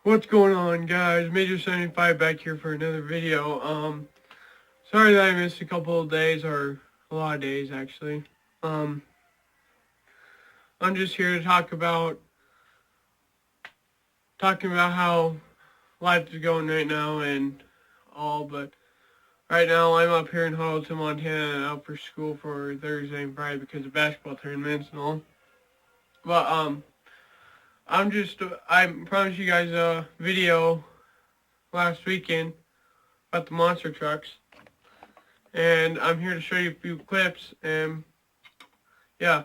What's going on, guys? Major75 back here for another video. Sorry that I missed a couple of days, or a lot of days actually. I'm just here to talk about how life is going right now and all, but right now I'm up here in Huddleton, Montana, out for school for Thursday and Friday because of basketball tournaments and all. But I promised you guys a video last weekend about the monster trucks, and I'm here to show you a few clips, and yeah,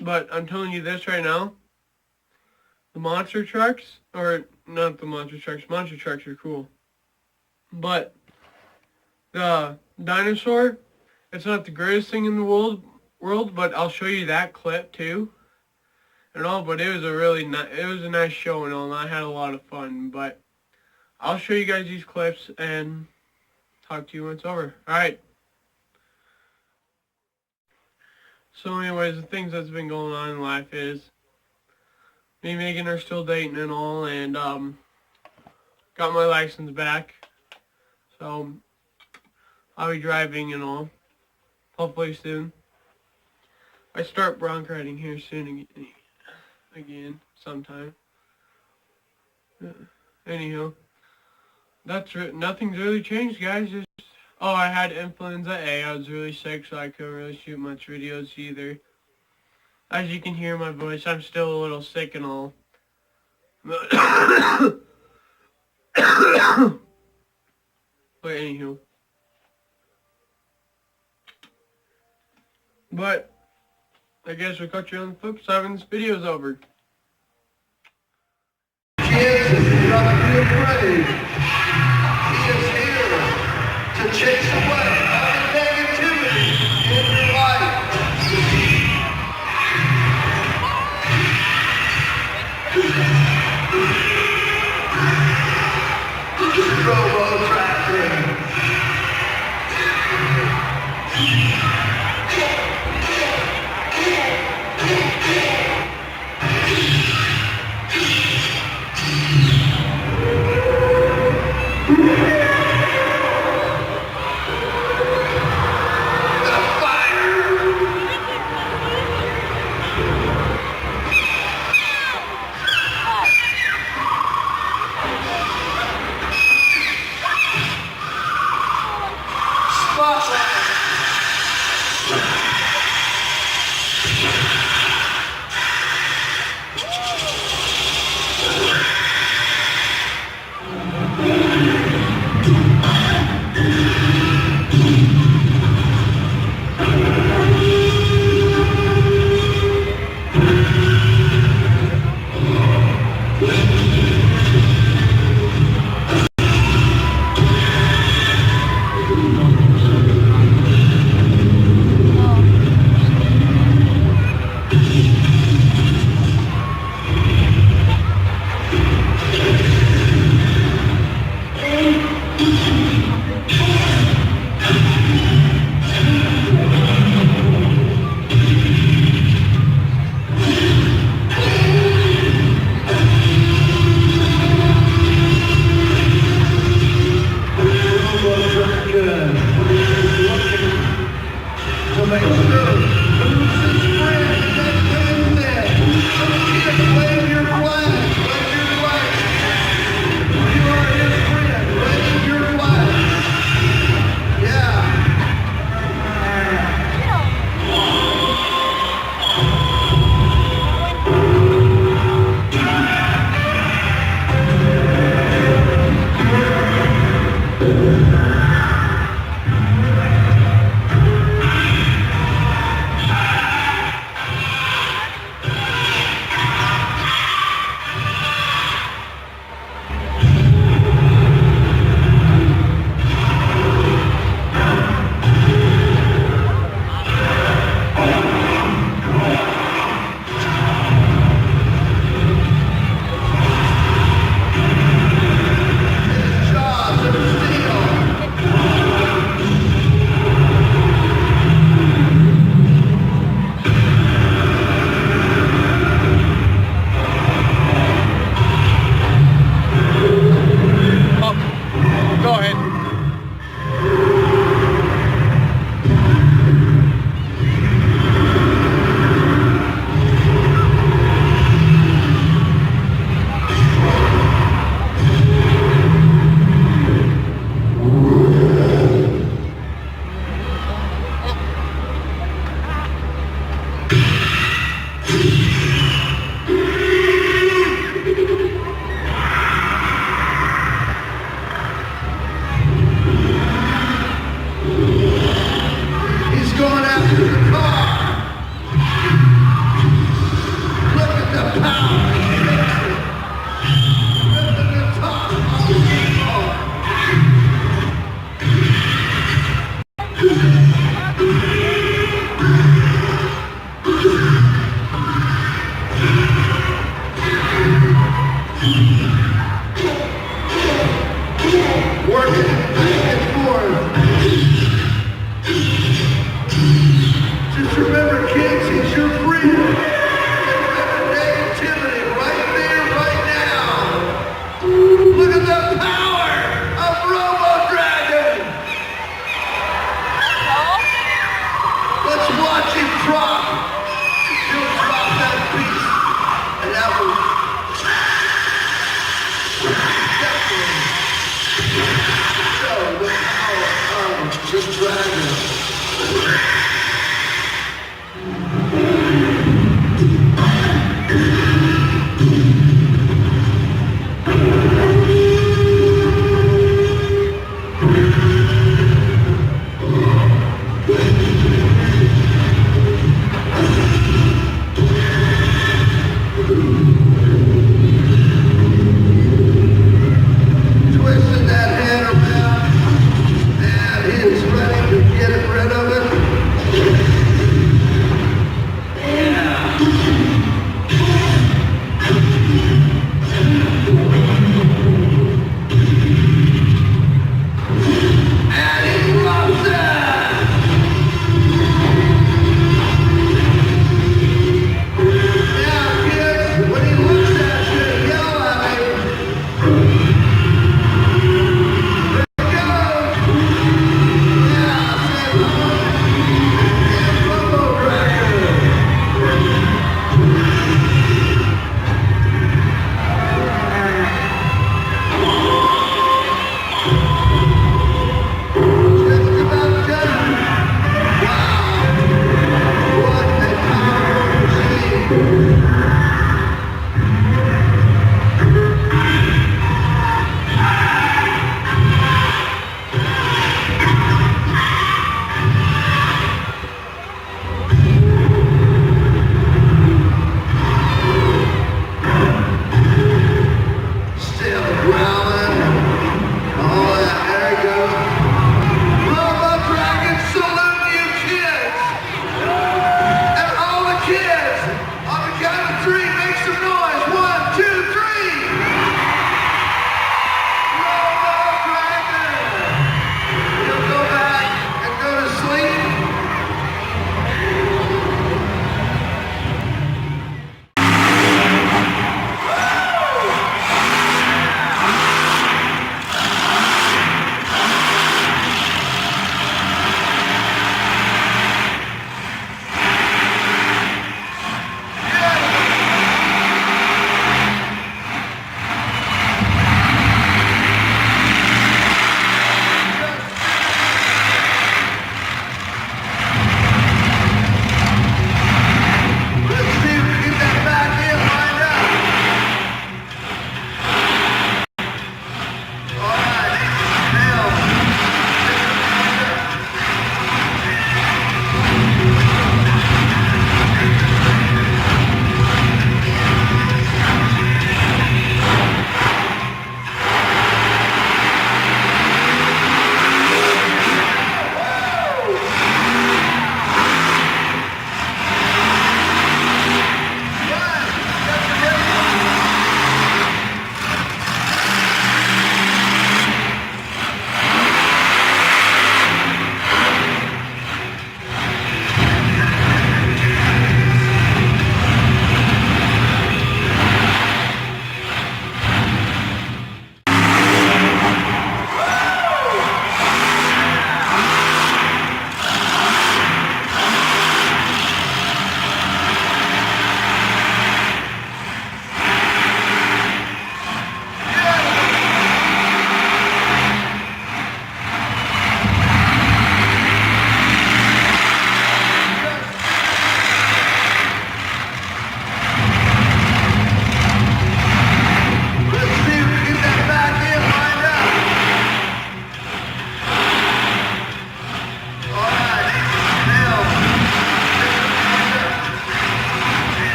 but I'm telling you this right now, the monster trucks, or not the monster trucks are cool, but the dinosaur, it's not the greatest thing in the world, but I'll show you that clip too. And all, but it was a nice show and all, and I had a lot of fun. But I'll show you guys these clips and talk to you when it's over. Alright. So anyways, the things that's been going on in life is me and Megan are still dating and all, and got my license back. So I'll be driving and all, hopefully soon. I start bronc riding here soon again sometime. Anyhow, nothing's really changed, guys. Just, oh, I had influenza A. I was really sick, so I couldn't really shoot much videos either. As you can hear my voice, I'm still a little sick and all. But anywho. But I guess we'll cut you on the flip side when this video's over. Jesus is not to be afraid. He is here to chase away all the negativity in your life. Robo Tractor.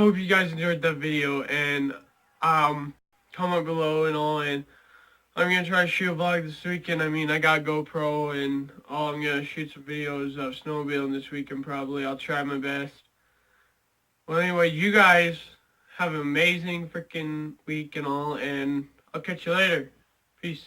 hope you guys enjoyed that video, and comment below and all, and I'm going to try to shoot a vlog this weekend. I mean, I got GoPro and all. I'm going to shoot some videos of snowmobiling this weekend probably. I'll try my best. Well, anyway, you guys have an amazing freaking week and all, and I'll catch you later. Peace.